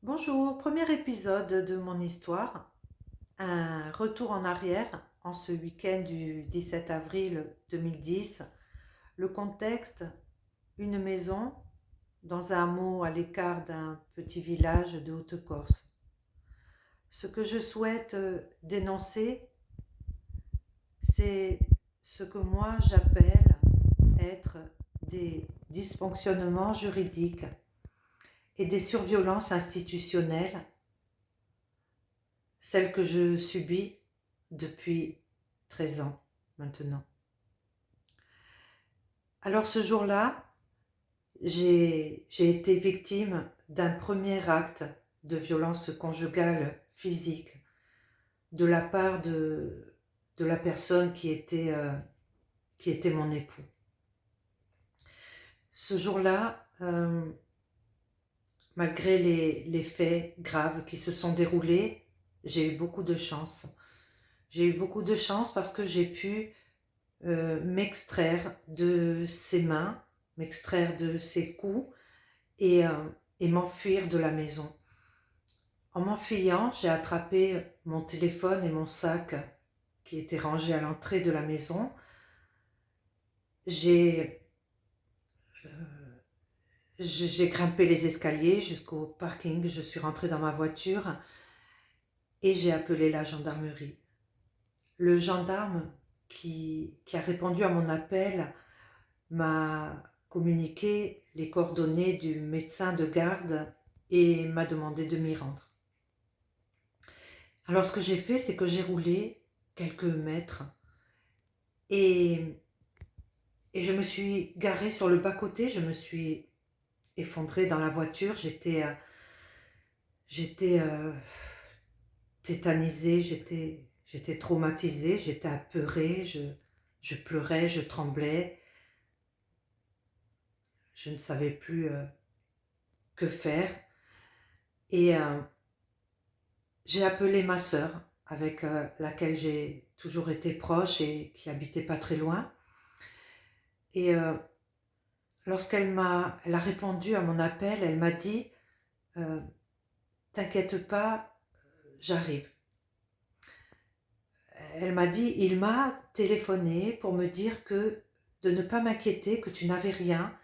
Bonjour, premier épisode de mon histoire, un retour en arrière en ce week-end du 17 avril 2010. Le contexte, une maison dans un hameau à l'écart d'un petit village de Haute-Corse. Ce que je souhaite dénoncer, c'est ce que moi j'appelle être des dysfonctionnements juridiques et des surviolences institutionnelles, celles que je subis depuis 13 ans maintenant. Alors ce jour-là, j'ai été victime d'un premier acte de violence conjugale physique de la part de la personne qui était mon époux. Ce jour-là, malgré les faits graves qui se sont déroulés, j'ai eu beaucoup de chance. J'ai eu beaucoup de chance parce que j'ai pu m'extraire de ses mains, m'extraire de ses coups et m'enfuir de la maison. En m'enfuyant, j'ai attrapé mon téléphone et mon sac qui étaient rangés à l'entrée de la maison. J'ai j'ai grimpé les escaliers jusqu'au parking, je suis rentrée dans ma voiture et j'ai appelé la gendarmerie. Le gendarme qui a répondu à mon appel m'a communiqué les coordonnées du médecin de garde et m'a demandé de m'y rendre. Alors ce que j'ai fait, c'est que j'ai roulé quelques mètres et, et je me suis garée sur le bas-côté, je me suis effondrée dans la voiture, j'étais tétanisée, j'étais traumatisée, j'étais apeurée, je pleurais, je tremblais, je ne savais plus que faire. Et j'ai appelé ma sœur, avec laquelle j'ai toujours été proche et qui habitait pas très loin. Et elle a répondu à mon appel, elle m'a dit euh, t'inquiète pas, j'arrive. Elle m'a dit il m'a téléphoné pour me dire que de ne pas m'inquiéter, que tu n'avais rien,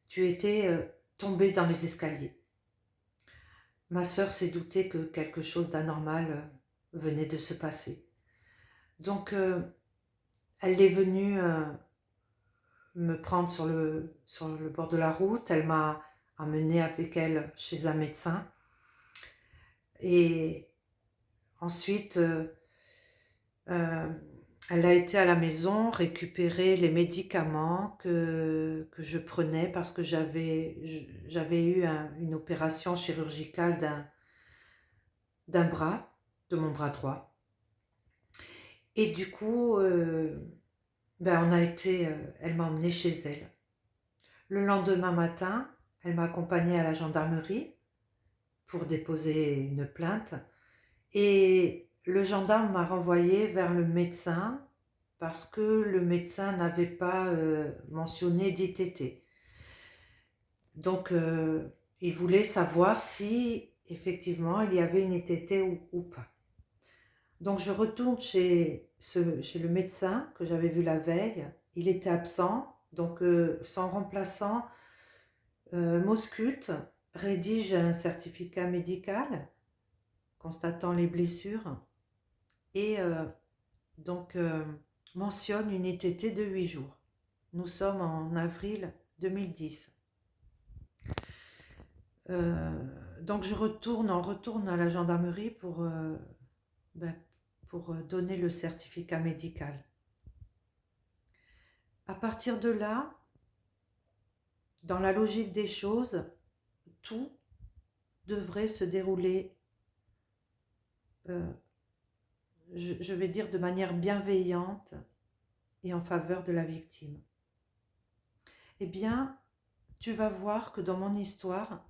tu étais tombée dans les escaliers. Ma sœur s'est doutée que quelque chose d'anormal venait de se passer. Donc elle est venue me prendre sur le bord de la route. Elle m'a amenée avec elle chez un médecin. Et ensuite, euh, elle a été à la maison récupérer les médicaments que je prenais parce que j'avais eu une opération chirurgicale d'un bras, de mon bras droit. Et du coup, elle m'a emmenée chez elle. Le lendemain matin, elle m'a accompagnée à la gendarmerie pour déposer une plainte et le gendarme m'a renvoyée vers le médecin parce que le médecin n'avait pas mentionné d'ITT. Donc, il voulait savoir si effectivement il y avait une ITT ou pas. Donc, je retourne chez le médecin que j'avais vu la veille. Il était absent, donc son remplaçant m'ausculte, rédige un certificat médical constatant les blessures et donc mentionne une ITT de 8 jours. Nous sommes en avril 2010. Euh, donc on retourne à la gendarmerie ben, pour donner le certificat médical. À partir de là, dans la logique des choses, tout devrait se dérouler, euh, je vais dire, de manière bienveillante et en faveur de la victime. Eh bien, tu vas voir que dans mon histoire,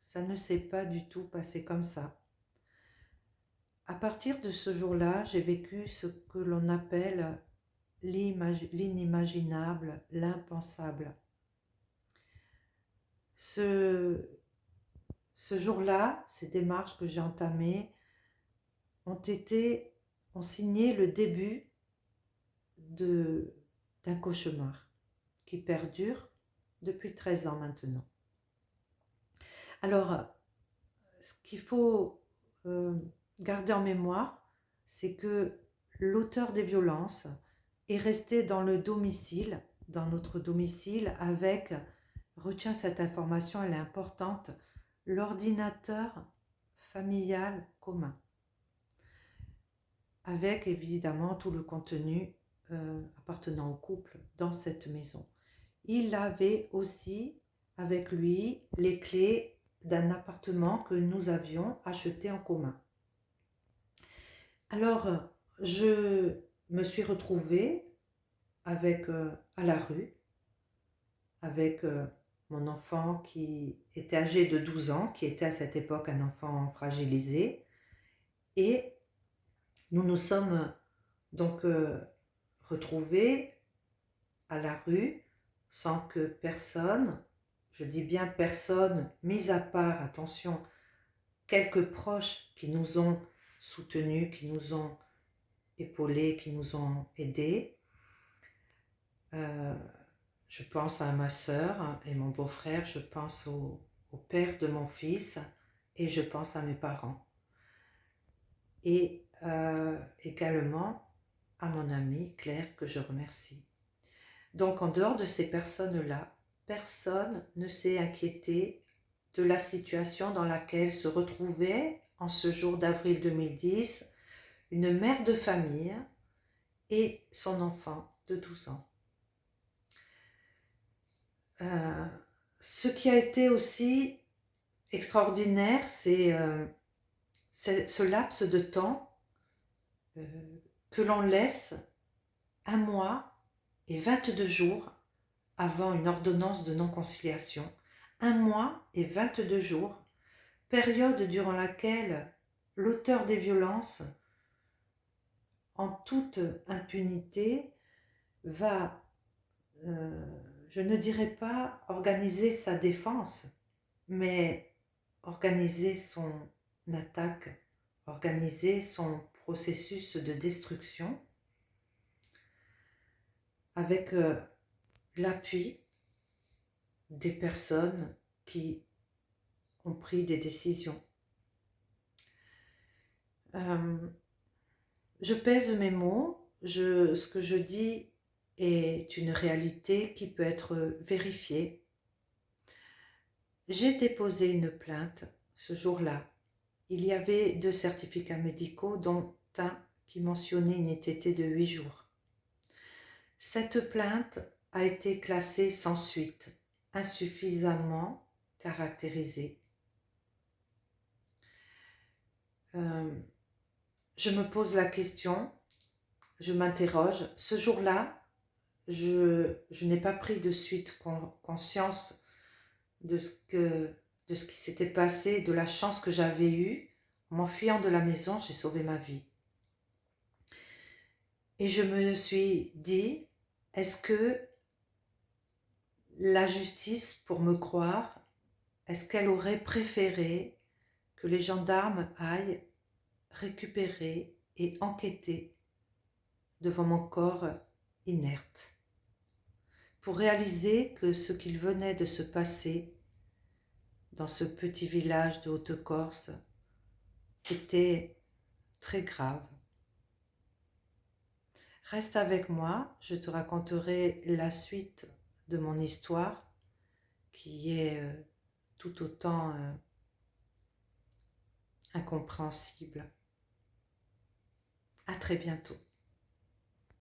ça ne s'est pas du tout passé comme ça. À partir de ce jour-là, j'ai vécu ce que l'on appelle l'inimaginable, l'impensable. Ce, ce jour-là, ces démarches que j'ai entamées ont signé le début de, d'un cauchemar qui perdure depuis 13 ans maintenant. Alors, ce qu'il faut euh, garder en mémoire, c'est que l'auteur des violences est resté dans le domicile, dans notre domicile, avec, retiens cette information, elle est importante, l'ordinateur familial commun, avec évidemment tout le contenu appartenant au couple dans cette maison. Il avait aussi avec lui les clés d'un appartement que nous avions acheté en commun. Alors, je me suis retrouvée avec, à la rue, avec mon enfant qui était âgé de 12 ans, qui était à cette époque un enfant fragilisé, et nous nous sommes donc retrouvés à la rue sans que personne, je dis bien personne, mis à part, attention, quelques proches qui nous ont soutenus, qui nous ont épaulés, qui nous ont aidés. Je pense à ma sœur et mon beau-frère, je pense au père de mon fils et je pense à mes parents. Et également à mon amie Claire que je remercie. Donc en dehors de ces personnes-là, personne ne s'est inquiété de la situation dans laquelle se retrouvait en ce jour d'avril 2010 une mère de famille et son enfant de 12 ans. Ce qui a été aussi extraordinaire, c'est ce laps de temps que l'on laisse 1 mois et 22 jours avant une ordonnance de non-conciliation. 1 mois et 22 jours, période durant laquelle l'auteur des violences, en toute impunité, va, je ne dirais pas organiser sa défense, mais organiser son attaque, organiser son processus de destruction avec l'appui des personnes qui ont pris des décisions. Je pèse mes mots, ce que je dis est une réalité qui peut être vérifiée. J'ai déposé une plainte ce jour-là. Il y avait 2 certificats médicaux, dont un qui mentionnait une ITT de 8 jours. Cette plainte a été classée sans suite, insuffisamment caractérisée. Je me pose la question, je m'interroge. Ce jour-là, je n'ai pas pris de suite conscience de ce qui s'était passé, de la chance que j'avais eue. En m'enfuyant de la maison, j'ai sauvé ma vie. Et je me suis dit, est-ce que la justice, pour me croire, est-ce qu'elle aurait préféré que les gendarmes aillent récupérer et enquêter devant mon corps inerte, pour réaliser que ce qu'il venait de se passer dans ce petit village de Haute-Corse était très grave. Reste avec moi, je te raconterai la suite de mon histoire qui est tout autant incompréhensible. À très bientôt.